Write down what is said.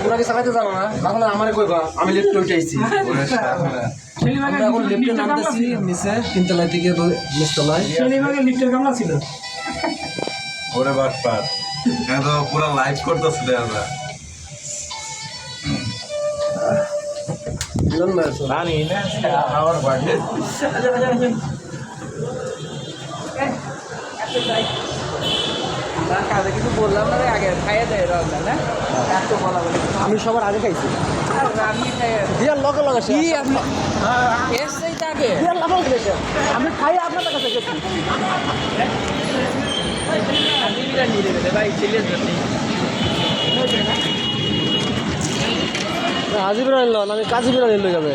তোরা কি চালাইতে জানো না? তাহলে আমারে কইবা, আমি লিফটে উঠাইছি। আমরা এখন লিফটে নামতেছি নিচে, তিনতলায় থেকে নিচতলায়। লিফটের কামলা ছিল। ওরে বাটপার, হ্যাঁ তো পুরো লাইভ করতেছিল আমরা। জানি না আমার বাড়ি কাজে কিছু বললাম না আগে খাইয়ে দেয় রান্না না এত বলা বলি আমি সবার আগে খাইছি। আমি খাইয়ে দিয়ার লগে লগে কি আপনি এসেই থাকে দিয়ার লগে লগে শেষ। আমি খাই আপনার কাছে গেছি। আজীবিকা নিয়ে দেবে ভাই ছেলে জন্য হাজির আনলো না, আমি কাজী বিরা নিয়ে যাবে।